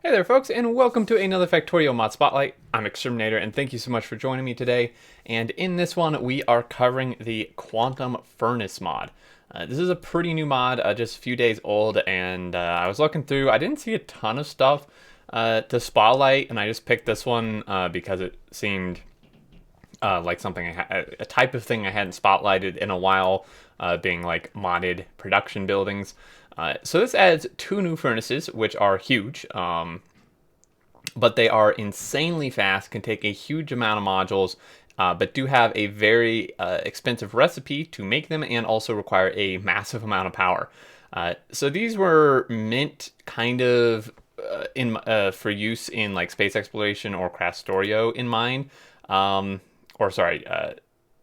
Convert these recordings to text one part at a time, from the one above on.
Hey there folks, and welcome to another Factorio Mod Spotlight. I'm Exterminator, and thank you so much for joining me today. And in this one, we are covering the Quantum Furnace mod. This is a pretty new mod, just a few days old, and I was looking through. I didn't see a ton of stuff to spotlight, and I just picked this one because it seemed like something a type of thing I hadn't spotlighted in a while, being like modded production buildings. So this adds two new furnaces, which are huge, but they are insanely fast, can take a huge amount of modules, but do have a very expensive recipe to make them and also require a massive amount of power. So these were meant kind of in for use in like space exploration or Factorio in mind. Or sorry,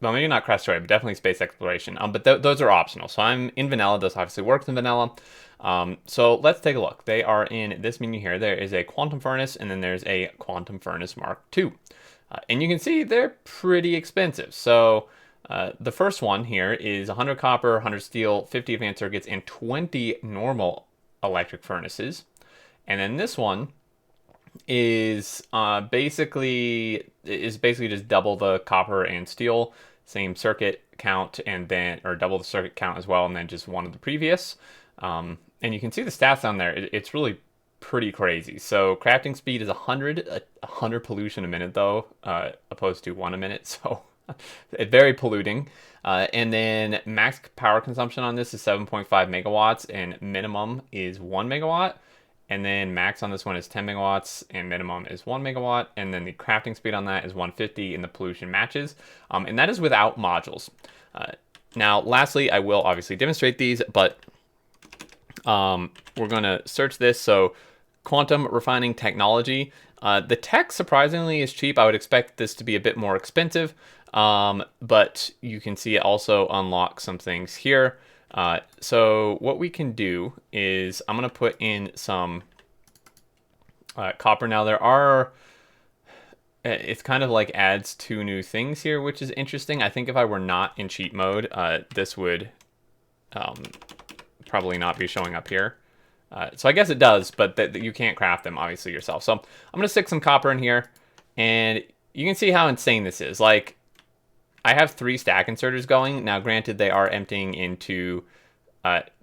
well, maybe not crash story, but definitely space exploration. But those are optional. So I'm in vanilla. This obviously works in vanilla. So let's take a look. They are in this menu here. There is a quantum furnace, and then there's a quantum furnace Mark II. And you can see they're pretty expensive. So the first one here is 100 copper, 100 steel, 50 advanced circuits, and 20 normal electric furnaces. And then this one is basically just double the copper and steel, same circuit count, and then or double the circuit count as well, and then just one of the previous. And you can see the stats on there. It's really pretty crazy. So crafting speed is 100 pollution a minute though, opposed to 1 a minute. So very polluting. And then max power consumption on this is 7.5 megawatts, and minimum is 1 megawatt. And then max on this one is 10 megawatts, and minimum is 1 megawatt. And then the crafting speed on that is 150, and the pollution matches. And that is without modules. Now, lastly, I will obviously demonstrate these, but we're going to search this. So quantum refining technology. The tech surprisingly is cheap. I would expect this to be a bit more expensive, but you can see it also unlocks some things here. So what we can do is I'm going to put in some copper. Now there are, it's kind of like adds two new things here, which is interesting. I think if I were not in cheat mode, this would probably not be showing up here. So I guess it does, but you can't craft them obviously yourself. So I'm going to stick some copper in here, and you can see how insane this is. Like, I have 3 stack inserters going. Now, granted, they are emptying into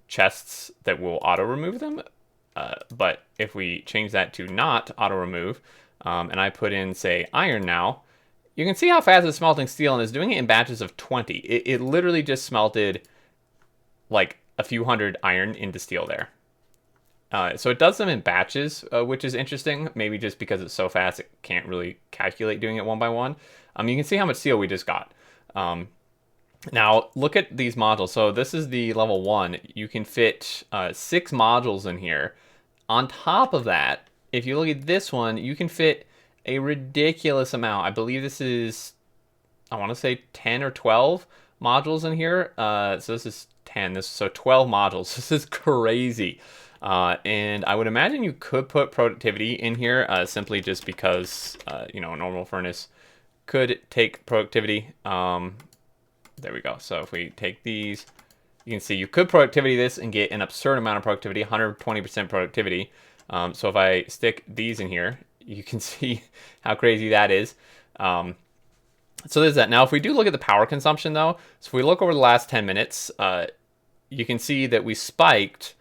chests that will auto-remove them. But if we change that to not auto-remove, and I put in, say, iron now, you can see how fast it's smelting steel, and it's doing it in batches of 20. It literally just smelted like a few hundred iron into steel there. So it does them in batches, which is interesting. Maybe just because it's so fast, it can't really calculate doing it one by one. You can see how much steel we just got. Now look at these modules. So this is the level 1. You can fit 6 modules in here. On top of that, if you look at this one, you can fit a ridiculous amount. I believe this is, I want to say 10 or 12 modules in here. So this is 10. So 12 modules. This is crazy. And I would imagine you could put productivity in here simply just because, a normal furnace could take productivity. There we go. So if we take these, you can see you could productivity this and get an absurd amount of productivity, 120% productivity. So if I stick these in here, you can see how crazy that is. So there's that. Now, if we do look at the power consumption, though, so if we look over the last 10 minutes, you can see that we spiked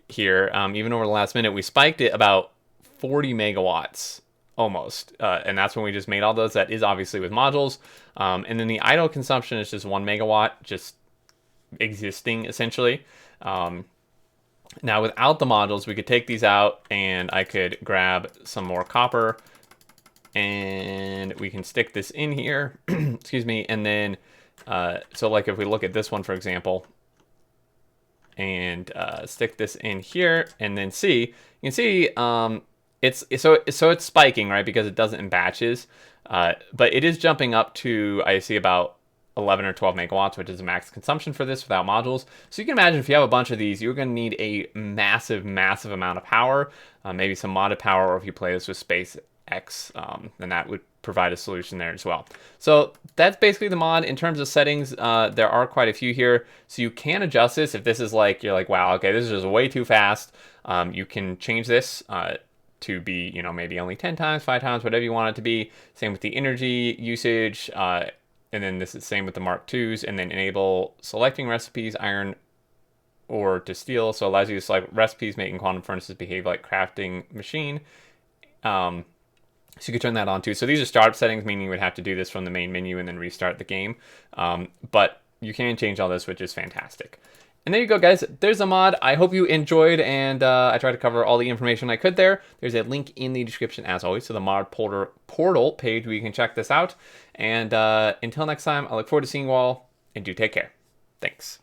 here, even over the last minute, we spiked it about 40 megawatts. Almost, and that's when we just made all those. That is obviously with modules, and then the idle consumption is just 1 megawatt, just existing essentially. Now without the modules, we could take these out, and I could grab some more copper, and we can stick this in here. Excuse me, and then so like if we look at this one for example, and stick this in here, and then see, you can see. It's spiking, right, because it does it in batches, but it is jumping up to, I see, about 11 or 12 megawatts, which is the max consumption for this without modules. So you can imagine if you have a bunch of these, you're going to need a massive amount of power, maybe some modded power, or if you play this with SpaceX, then that would provide a solution there as well. So that's basically the mod. In terms of settings, there are quite a few here, so you can adjust this if this is like, you're like, wow, okay, this is just way too fast. You can change this to be, you know, maybe only 10 times, 5 times, whatever you want it to be. Same with the energy usage. And then this is same with the Mark IIs, and then enable selecting recipes, iron or to steel. So it allows you to select recipes, making quantum furnaces behave like crafting machine. So you could turn that on too. So these are startup settings, meaning you would have to do this from the main menu and then restart the game. But you can change all this, which is fantastic. And there you go, guys. There's a mod. I hope you enjoyed, and I tried to cover all the information I could there. There's a link in the description, as always, to the mod portal page where you can check this out. And until next time, I look forward to seeing you all, and do take care. Thanks.